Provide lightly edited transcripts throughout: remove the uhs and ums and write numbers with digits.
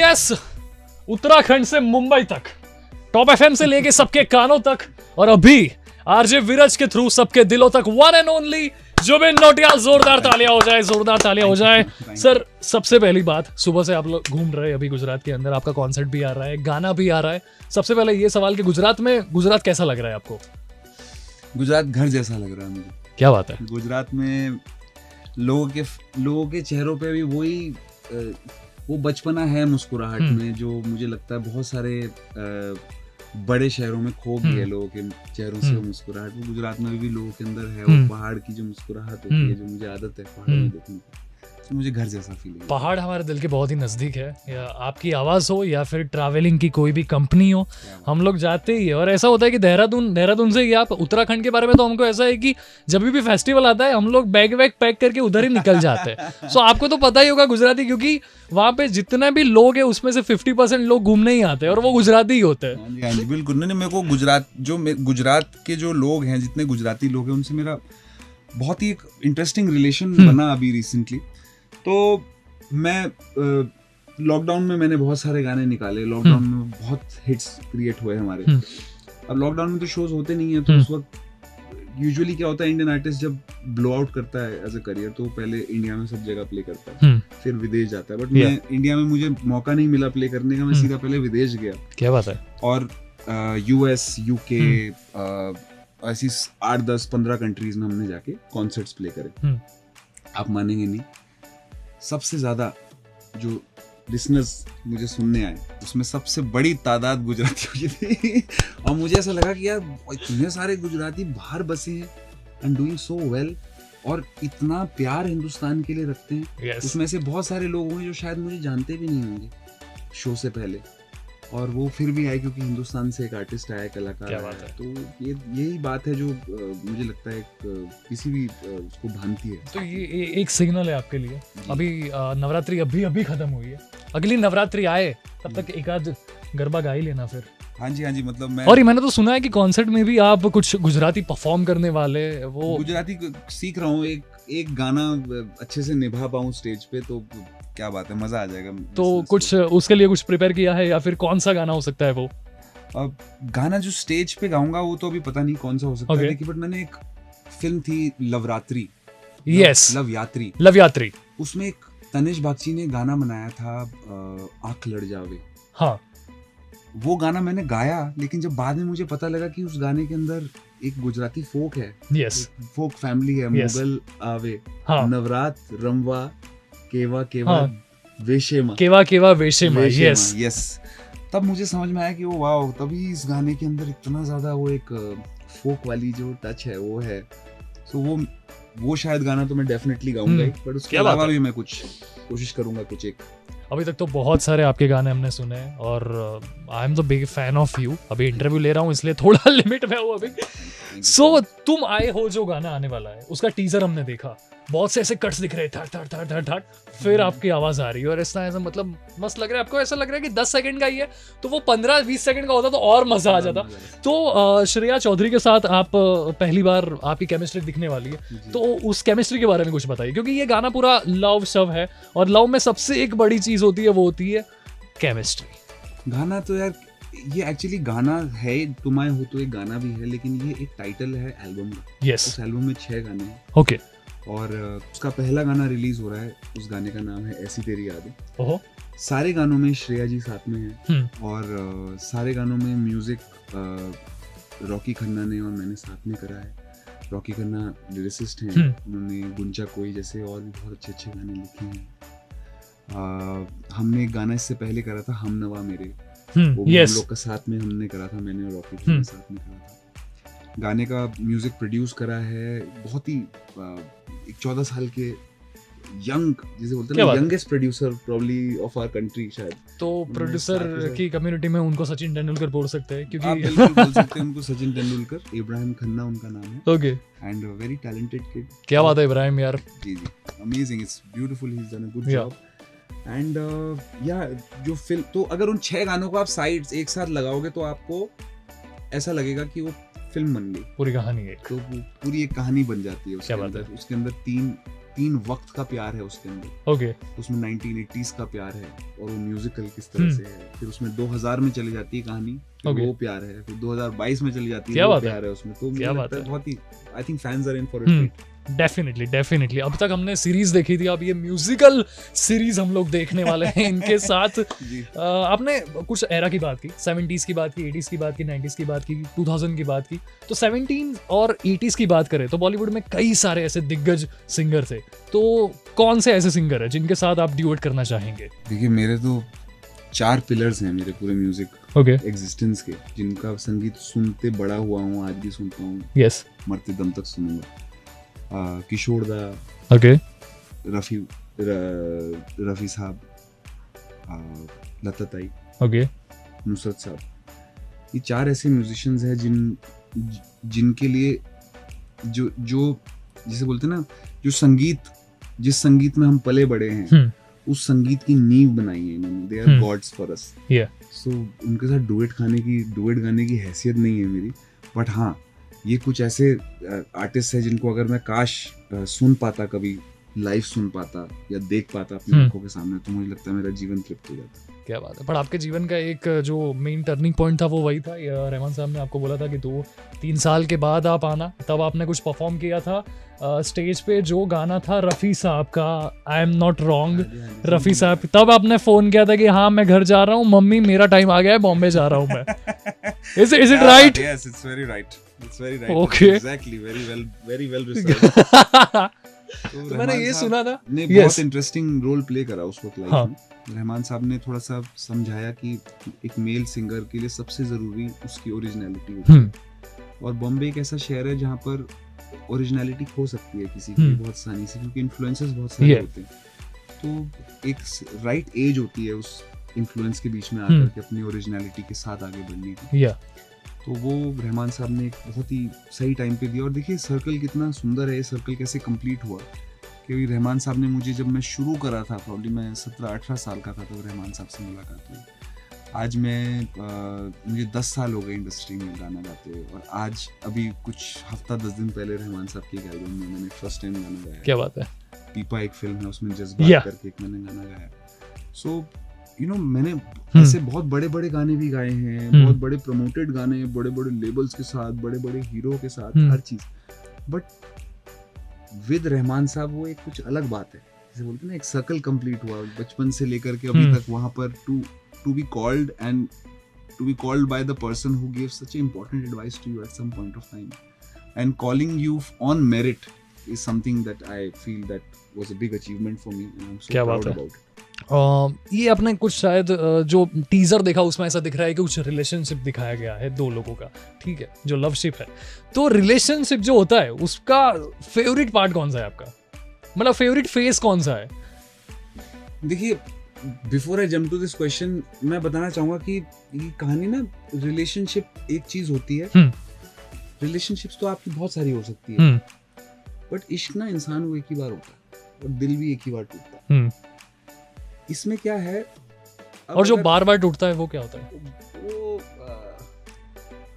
Yes, Uttarakhand से मुंबई तक, top FM से लेके सबके कानों तक, और अभी आरजे विराज के थ्रू सबके दिलों तक, one and only Jubin Nautiyal. जोरदार तालियां हो जाए, जोरदार तालियां हो जाए। सर, सबसे पहली बात, सुबह से आप लोग घूम रहे हैं अभी गुजरात के अंदर, आपका कॉन्सर्ट भी आ रहा है, गाना भी आ रहा है। सबसे पहले ये सवाल कि गुजरात कैसा लग रहा है आपको? गुजरात घर जैसा लग रहा है मुझे। क्या बात है। गुजरात में लोगों के चेहरों पे भी वही वो बचपना है मुस्कुराहट में, जो मुझे लगता है बहुत सारे बड़े शहरों में खो गई है लोगों के चेहरों से वो मुस्कुराहट। वो गुजरात में भी लोगों के अंदर है, वो पहाड़ की जो मुस्कुराहट होती है, जो मुझे आदत है पहाड़ों में देखने की, तो मुझे घर जैसा फील है। पहाड़ हमारे दिल के बहुत ही नज़दीक है, या आपकी आवाज़ हो या फिर ट्रैवलिंग की कोई भी कंपनी हो, हम लोग जाते ही है। और ऐसा होता है कि देहरादून से ही आप उत्तराखंड के बारे में, तो हमको ऐसा है कि जब भी फेस्टिवल आता है हम लोग बैग वैग पैक करके उधर ही निकल जाते हैं। सो आपको तो पता ही होगा गुजराती, क्योंकि वहाँ पे जितने भी लोग हैं उसमें से 50% लोग घूमने ही आते हैं और वो गुजराती ही होते हैं। हाँ जी, बिल्कुल। नहीं, मेरे को गुजरात के जो लोग हैं, जितने गुजराती लोग हैं, उनसे मेरा बहुत ही एक इंटरेस्टिंग रिलेशन बना अभी रिसेंटली। तो मैं लॉकडाउन में मैंने बहुत सारे गाने निकाले, लॉकडाउन में बहुत हिट्स क्रिएट हुए हमारे। अब लॉकडाउन में तो शोज होते नहीं है, तो उस वक्त यूजुअली क्या होता है, इंडियन आर्टिस्ट जब ब्लो आउट करता है एज अ करियर, तो पहले इंडिया में सब जगह प्ले करता है, फिर विदेश जाता है। बट मैं इंडिया में मुझे मौका नहीं मिला प्ले करने का, मैं सीधा पहले विदेश गया। क्या बात है। और यूएस, यूके, ऐसी 8-10-15 कंट्रीज में हमने जाके कॉन्सर्ट्स प्ले करे। आप मानेंगे नहीं, सबसे ज्यादा जो लिसनर्स मुझे सुनने आए, उसमें सबसे बड़ी तादाद गुजरातियों की थी। और मुझे ऐसा लगा कि यार इतने सारे गुजराती बाहर बसे हैं एंड डूइंग सो वेल, और इतना प्यार हिंदुस्तान के लिए रखते हैं। उसमें से बहुत सारे लोग होंगे जो शायद मुझे जानते भी नहीं होंगे शो से पहले, और वो फिर भी आए क्योंकि हिंदुस्तान से एक आर्टिस्ट आया, कलाकार आया। तो यही बात है जो मुझे लगता है किसी भी उसको भानती है। तो ये एक सिग्नल है आपके लिए। अभी नवरात्रि अभी खत्म हुई है, अगली नवरात्रि आए तब तक एक आध गरबा गा ही लेना फिर। हाँ जी, मतलब मैं, और मैंने तो सुना है कि कॉन्सर्ट में भी आप कुछ गुजराती परफॉर्म करने वाले, वो गुजराती सीख रहा हूँ। एक गाना अच्छे से निभा पाऊँ स्टेज पे, तो क्या बात है, मजा आ जाएगा। तो कुछ उसके लिए कुछ प्रिपेयर किया है, या फिर कौन सा गाना हो सकता है वो? अब गाना जो स्टेज पे गाऊंगा वो तो अभी पता नहीं कौन सा हो सकता है, लेकिन बट मैंने एक फिल्म थी लवरात्रि, लवयात्री, उसमें एक तनिष बागची ने गाना बनाया था, आँख लड़ जावे। हाँ, वो गाना मैंने गाया, लेकिन जब बाद में मुझे पता लगा कि उस गाने के अंदर एक गुजराती फोक है, फोक फैमिली है, मुगल आवे, नवरात रमवा, केवा वेशेमा, यस। तब मुझे समझ में आया कि वो वाओ, तभी इस गाने के अंदर इतना ज्यादा वो एक फोक वाली जो टच है वो है। सो वो शायद गाना तो मैं डेफिनेटली गाऊंगा, बट उसके अलावा भी मैं कुछ कोशिश करूंगा कुछ एक। अभी तक तो बहुत सारे आपके गाने हमने सुने हैं, और I am the big fan of you. अभी इंटरव्यू ले रहा हूँ इसलिए थोड़ा लिमिट में हूँ अभी। सो तुम आए हो जो गाना आने वाला है, उसका टीजर हमने देखा, बहुत से ऐसे कट्स दिख रहे हैं, थड़, फिर आपकी आवाज आ रही है, और ऐसा मतलब मस्त लग रहा है। आपको ऐसा लग रहा है कि 10 सेकंड का ही है, तो वो 15-20 सेकंड का होता तो और मजा आ जाता। तो श्रेया चौधरी के साथ आप पहली बार आपकी केमिस्ट्री दिखने वाली है, तो उस केमिस्ट्री के बारे में कुछ बताइए, क्योंकि ये गाना पूरा लव शव है, और लव में सबसे एक बड़ी चीज होती है, वो होती है केमिस्ट्री। गाना तो यार, ये एक्चुअली गाना है, तुम आए हो तो एक गाना भी है, लेकिन ये एक टाइटल है एल्बम का। उस एल्बम में 6 गाने हैं। ओके। और उसका पहला गाना रिलीज हो रहा है, उस गाने का नाम है ऐसी तेरी यादें। सारे गानों में श्रेया जी साथ में है, और सारे गानों में म्यूजिक रॉकी खन्ना ने और मैंने साथ में करा है। रॉकी खन्ना लिरिसिस्ट हैं, उन्होंने गुंजा कोई जैसे और भी बहुत अच्छे गाने लिखे हैं। हमने एक गाना इससे पहले करा था, हम नवा मेरे, वो हम लोग का साथ में हमने करा था, मैंने और रॉकी खन्ना साथ में करा था। गाने का म्यूजिक प्रोड्यूस करा है बहुत ही एक 14 साल के यंग, जिसे बोलते हैं ना, youngest producer probably of our country शायद। तो प्रोड्यूसर की कम्युनिटी में उनको सचिन तेंदुलकर बोल सकते हैं, क्योंकि आप बिल्कुल बोल सकते हैं उनको सचिन तेंदुलकर। इब्राहिम खन्ना उनका नाम है। Okay. And very talented kid. क्या बात है इब्राहिम यार। जी, amazing, it's beautiful, he is done a good job. And जो फिल्म, तो अगर उन 6 गानों को आप साइड्स एक साथ लगाओगे तो आपको ऐसा लगेगा कि वो फिल्म बन गई, पूरी कहानी है, तो पूरी एक कहानी बन जाती है उसके अंदर। उसके अंदर 3 3 वक्त का प्यार है उसके अंदर। ओके उसमें 1980s का प्यार है और वो म्यूजिकल किस तरह से है, फिर उसमें 2000 में चली जाती है कहानी, फिर Okay. वो प्यार है, फिर 2022 में चली जाती है, क्या वो बात है? प्यार है उसमें। तो क्या मुझे बात लगता है है? बहुत ही, I think fans are in for it. Definitely अब तक हमने सीरीज देखी थी, अब ये म्यूजिकल सीरीज हम लोग देखने वाले हैं इनके साथ। जी। आपने कुछ एरा की बात की, 70s की बात की, 80s की बात की, 90s की बात की, 2000 की बात की, तो 17 और 80s की बात करें तो बॉलीवुड में कई सारे ऐसे दिग्गज सिंगर थे, तो कौन से ऐसे सिंगर है जिनके साथ आप ड्यूएट करना चाहेंगे? देखिए मेरे तो 4 पिलर्स हैं मेरे पूरे म्यूजिक ओके एग्जिस्टेंस के, जिनका संगीत सुनते बड़ा हुआ हूँ, आज भी सुनता हूँ, यस मरते दम तक सुनूंगा। किशोर दा, ओके रफ़ी साहब, लता ताई, ओके नुसरत साहब, ये 4 ऐसे म्यूजिशियंस हैं जिनके लिए जो जिसे बोलते हैं ना, जो संगीत, जिस संगीत में हम पले बड़े हैं, उस संगीत की नींव बनाई है इन्होंने। They are gods for us. So उनके साथ डुएट गाने की हैसियत नहीं है मेरी, बट हाँ ये कुछ ऐसे आर्टिस्ट है जिनको अगर मैं काश सुन पाता, कभी लाइव सुन पाता या देख पाता अपनी आंखों के सामने, तो मुझे लगता है मेरा जीवन तृप्त हो जाता। क्या बात है। पर आपके जीवन का एक जो मेन टर्निंग पॉइंट था वो वही था, रहमान साहब ने आपको बोला था कि 2-3 साल के बाद आप आना, तब आपने कुछ परफॉर्म किया था स्टेज पे, जो गाना था रफ़ी साहब का, I am not wrong, Rafi साहब, तब आपने फोन किया था कि हाँ मैं घर जा रहा हूँ, मम्मी मेरा टाइम आ गया है, बॉम्बे जा रहा हूँ मैं। Is it right? Yes, it's very right, it's very right, Okay. Exactly, very well researched. तो मैंने ये सुना था ने Yes. बहुत इंटरेस्टिंग रोल प्ले करा उस वक्त लाइफ हाँ. में। रहमान साहब ने थोड़ा सा समझाया कि एक मेल सिंगर के लिए सबसे जरूरी उसकी ओरिजिनलिटी होती है, और बॉम्बे एक ऐसा शहर है जहाँ पर ओरिजिनलिटी खो सकती है किसी की बहुत आसानी से, क्योंकि इन्फ्लुएंसेस बहुत सारे होते हैं। तो एक राइट एज होती है उस इन्फ्लुएंस के बीच में आकर के अपनी ओरिजिनलिटी के साथ आगे बढ़ने की। तो वो रहमान साहब ने एक बहुत ही सही टाइम पे दिया। और देखिए सर्कल कितना सुंदर है, सर्कल कैसे कंप्लीट हुआ, क्योंकि रहमान साहब ने मुझे, जब मैं शुरू करा था, प्रॉब्ली मैं 17-18 साल का था, तो रहमान साहब से मुलाकात हुई। आज मुझे 10 साल हो गए इंडस्ट्री में गाना गाते हुए, और आज अभी कुछ हफ्ता 10 दिन पहले रहमान साहब के एक एल्बम में मैंने फर्स्ट टाइम गाना गाया। क्या बात है। पीपा एक फिल्म है, उसमें जज्बात करके एक मैंने गाना गाया। सो यू नो मैंने ऐसे बहुत बड़े बड़े गाने भी गाए हैं, बहुत बड़े प्रमोटेड गाने, बड़े बड़े लेबल्स के साथ, बड़े बड़े हीरो के साथ, हर चीज। बट विद रहमान साहब वो एक कुछ अलग बात है, जैसे बोलते हैं ना, एक सर्कल कंप्लीट हुआ बचपन से लेकर के अभी तक, वहां पर to be called by the person who give such a important advice to you at some point of time, and calling you on merit is something that I feel that was a big achievement for me, and I'm so proud about it. ये आपने कुछ शायद जो teaser देखा उसमें ऐसा दिख रहा है कि कुछ रिलेशनशिप दिखाया गया है 2 लोगों का, ठीक है, जो लवशिप है। तो रिलेशनशिप जो होता है उसका फेवरेट पार्ट कौन सा है आपका, मतलब फेवरेट फेज कौन सा है? देखिए, before I jump to this question, मैं बताना चाहूंगा कि ये कहानी ना, रिलेशनशिप एक चीज होती है, रिलेशनशिप्स तो आपकी बहुत सारी हो सकती है, बट इश्क ना इंसान को एक ही बार होता है, और दिल भी एक ही बार टूटता है। इसमें क्या है, और जो बार बार टूटता है वो क्या होता है?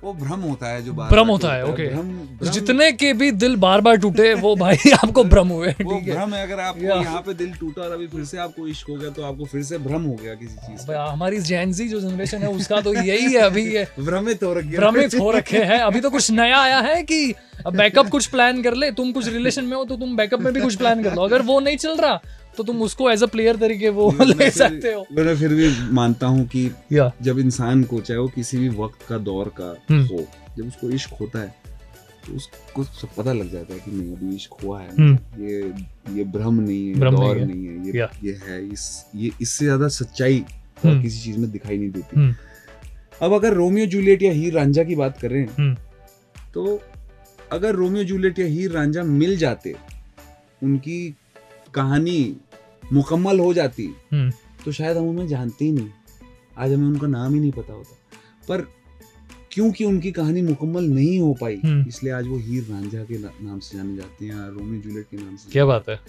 वो भ्रम होता है, जो भ्रम होता है। ओके, जितने के भी दिल बार बार टूटे वो भाई आपको भ्रम हुए, वो भ्रम है। अगर आपको यहाँ पे दिल टूटा और अभी फिर से आपको इश्क हो गया, तो आपको फिर से भ्रम हो गया किसी चीज का। हमारी जेन ज़ी जो जनरेशन है उसका तो यही है, अभी ये भ्रमित हो रखे हैं। अभी तो कुछ नया आया है कि बैकअप कुछ प्लान कर ले, तुम कुछ रिलेशन में हो तो तुम बैकअप में भी कुछ प्लान कर लो, अगर वो नहीं चल रहा तो तुम उसको एज अ प्लेयर तरीके वो ले सकते हो। मैं फिर भी मानता हूँ कि जब इंसान को, चाहे वो किसी भी वक्त का दौर का हो, जब उसको इश्क होता है तो उसको सब पता लग जाता है कि नहीं, अभी इश्क हुआ है, ये भ्रम नहीं है, दौर नहीं है, ये है, ये इससे ज्यादा सच्चाई और किसी चीज में दिखाई नहीं देती। अब अगर रोमियो जूलियट या हीर रांझा की बात करें, तो अगर रोमियो जूलियट या हीर रांझा मिल जाते, उनकी कहानी मुकम्मल हो जाती, तो शायद हम उन्हें जानते ही नहीं, आज हमें उनका नाम ही नहीं पता होता। पर क्योंकि उनकी कहानी मुकम्मल नहीं हो पाई, इसलिए आज वो हीर रांझा के नाम से जाने जाते हैं, रोमियो जूलियट के नाम से। क्या बात है।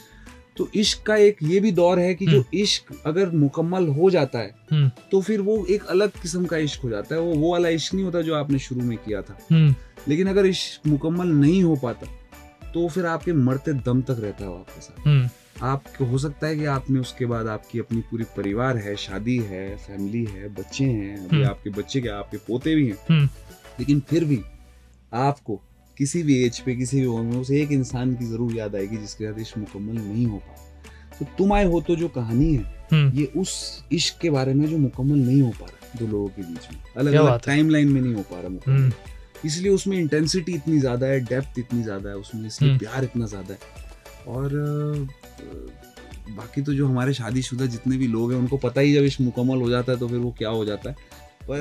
तो इश्क का एक ये भी दौर है कि जो इश्क अगर मुकम्मल हो जाता है, तो फिर वो एक अलग किस्म का इश्क हो जाता है। वो वाला इश्क नहीं होता जो आपने शुरू में किया था। लेकिन अगर इश्क मुकम्मल नहीं हो पाता, तो फिर आपके मरते दम तक रहता है वो आपके साथ। आपको हो सकता है कि आपने उसके बाद आपकी अपनी पूरी परिवार है, शादी है, फैमिली है, बच्चे हैं, अभी आपके बच्चे क्या आपके पोते भी हैं, लेकिन फिर भी आपको किसी भी एज पे किसी भी उम्र में उस एक इंसान की जरूर याद आएगी जिसके साथ इश्क मुकम्मल नहीं हो पाया। तो तुम आए हो तो जो कहानी है ये उस इश्क के बारे में जो मुकम्मल नहीं हो पा रहा दो लोगों के बीच में, अलग अलग टाइमलाइन में नहीं हो पा रहा मुकम्मल, इसलिए उसमें इंटेंसिटी इतनी ज्यादा है, डेप्थ इतनी ज्यादा है उसमें, इसलिए प्यार इतना ज्यादा है। और बाकी तो जो हमारे शादीशुदा जितने भी लोग हैं उनको पता ही जब इश्क मुकम्मल हो जाता है तो फिर वो क्या हो जाता है। पर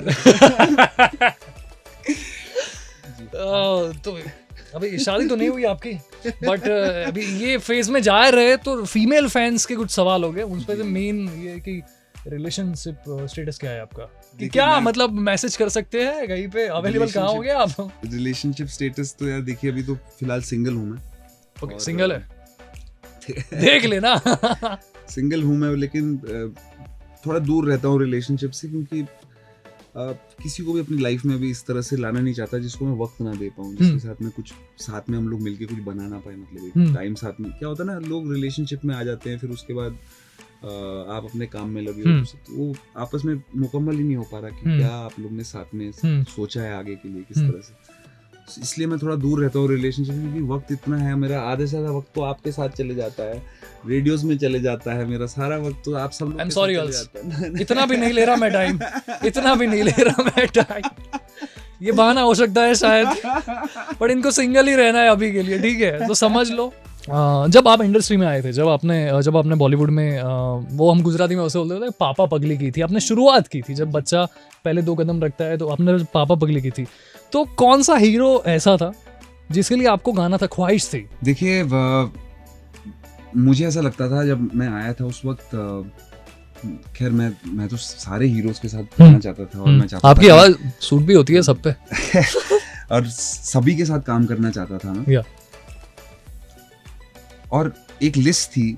तो अभी शादी तो नहीं हुई आपकी, बट अभी ये फेज में जा रहे तो फीमेल फैंस के कुछ सवाल हो गए उस पे। मेन ये कि रिलेशनशिप स्टेटस क्या है आपका, कि क्या मतलब मैसेज कर सकते हैं कहीं पे, अवेलेबल कहाँ हो गए आप? रिलेशनशिप स्टेटस तो यार देखिए अभी तो फिलहाल सिंगल हूँ मैं। ओके, सिंगल है देख लेना। सिंगल हूँ मैं, लेकिन थोड़ा दूर रहता हूँ रिलेशनशिप से, क्योंकि किसी को भी अपनी लाइफ में अभी इस तरह से लाना नहीं चाहता जिसको मैं वक्त ना दे पाऊँ, जिसके साथ में कुछ साथ में हम लोग मिलके कुछ बना ना पाए। मतलब एक टाइम साथ में क्या होता है ना, लोग रिलेशनशिप में आ जाते हैं फिर उसके बाद आप अपने काम में लगे हो तो वो आपस में मुकम्मल ही नहीं हो पा रहा कि क्या आप लोग ने साथ में सोचा है आगे के लिए किस तरह से। इसलिए मैं थोड़ा दूर रहता हूँ रिलेशनशिप में, क्योंकि वक्त इतना है मेरा, आधे से ज्यादा वक्त तो आपके साथ चले जाता है, रेडियोस में चले जाता है मेरा सारा वक्त, तो आप सब लोग के साथ चले जाता है। इतना भी नहीं ले रहा मैं टाइम, इतना भी नहीं ले रहा मैं टाइम, ये बहाना हो सकता है शायद, पर इनको सिंगल ही रहना है अभी के लिए, ठीक है तो समझ लो। जब आप इंडस्ट्री में आए थे, जब आपने बॉलीवुड में वो हम गुजराती में वैसे बोलते थे पापा पगली की थी, आपने शुरुआत की थी, जब बच्चा पहले 2 कदम रखता है तो आपने पापा पगली की थी, तो कौन सा हीरो ऐसा था जिसके लिए आपको गाना था, ख्वाहिश थी? देखिए मुझे ऐसा लगता था जब मैं आया था उस वक्त, खैर मैं तो सारे हीरोज के साथ गाना चाहता था, और मैं चाहता आपकी आवाज सूट भी होती है सब पे और सभी के साथ काम करना चाहता था मैं। और एक लिस्ट थी,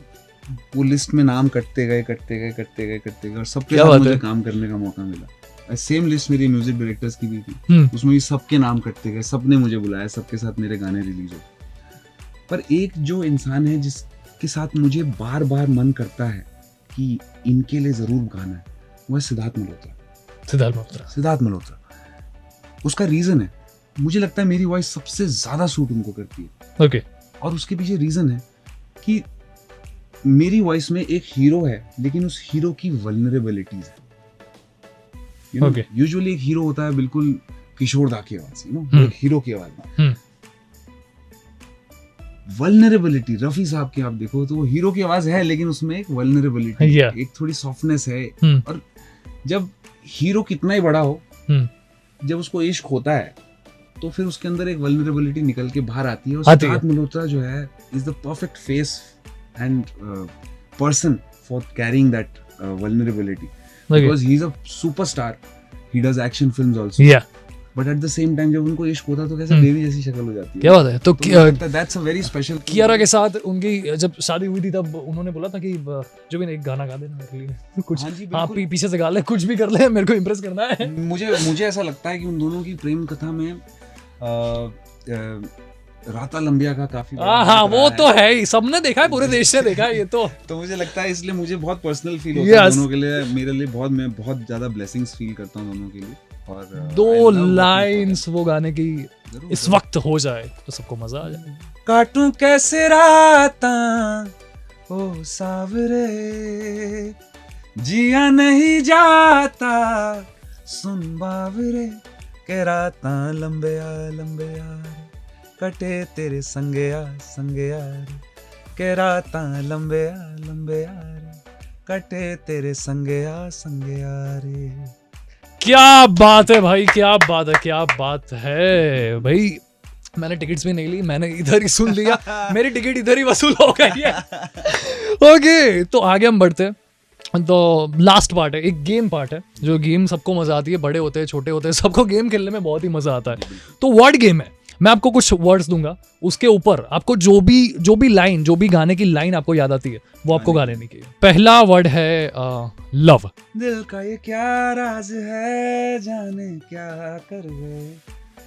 वो लिस्ट में नाम कटते गए और सबके साथ मुझे काम करने का मौका मिला। सेम लिस्ट मेरी म्यूजिक डायरेक्टर्स की भी थी, उसमें भी सबके नाम कटते गए, सबने मुझे बुलाया, सबके साथ मेरे गाने रिलीज हो। पर एक जो इंसान है जिसके साथ मुझे बार बार मन करता है कि इनके लिए जरूर गाना है, वो है सिद्धार्थ मल्होत्रा। उसका रीजन है, मुझे लगता है मेरी वॉइस सबसे ज्यादा सूट उनको करती है। ओके। और उसके पीछे रीजन है कि मेरी वॉइस में एक हीरो है, लेकिन उस हीरो की वल्नरेबिलिटीज है। यूजुअली एक हीरो होता है बिल्कुल किशोर दा की आवाज, एक हीरो की आवाज में। वल्नरेबिलिटी रफी साहब की आप देखो तो वो हीरो की आवाज है, लेकिन उसमें एक वल्नरेबिलिटी एक थोड़ी सॉफ्टनेस है। और जब हीरो कितना ही बड़ा हो, जब उसको इश्क होता है तो फिर उसके अंदर एक वल्नरेबिलिटी निकल के बाहर आती है। और सिद्धार्थ मल्होत्रा जो है is the perfect face and person for carrying that vulnerability, because he is a superstar, he does action films also, but at the same time जब उनको इश्क होता है तो कैसे बेबी जैसी शक्ल हो जाती है। क्या बात है। तो that's a very special. Kiara के साथ उनकी जब शादी हुई थी तब उन्होंने बोला था कि जो भी एक गाना गा देना मेरे लिए कुछ, आप पीछे से गा ले, कुछ भी कर ले, मेरे को इम्प्रेस करना है। मुझे ऐसा लगता है कि उन दोनों की प्रेम कथा में राता लंबिया का काफी वो तो है ही, सबने देखा है, पूरे देश ने देखा है ये तो मुझे लगता है, इसलिए मुझे बहुत पर्सनल फील होता है दोनों के लिए, मेरे लिए बहुत, मैं बहुत ज्यादा ब्लेसिंग्स फील करता हूँ दोनों के लिए। और 2 लाइंस वो गाने की इस वक्त हो जाए तो सबको मजा आ जाए। काटूं कैसे राता ओ सावरे, जिया नहीं जाता सुन बावरे, के राता लंबे यार कटे तेरे संगे यार, के राता लंबे यार कटे तेरे संगे यार। क्या बात है भाई, क्या बात है भाई। मैंने टिकट्स भी नहीं ली, मैंने इधर ही सुन लिया, मेरी टिकट इधर ही वसूल हो गई है। ओके, तो आगे हम बढ़ते हैं। तो लास्ट पार्ट है, एक गेम पार्ट है, जो गेम सबको मजा आती है, बड़े होते हैं छोटे होते हैं, सबको गेम खेलने में बहुत ही मजा आता है। तो वर्ड गेम है, मैं आपको कुछ वर्ड्स दूंगा, उसके ऊपर आपको जो भी लाइन, जो भी गाने की लाइन आपको याद आती है वो आपको गा लेने की। पहला वर्ड है लव। दिल का ये क्या राज है, जाने क्या कर गए,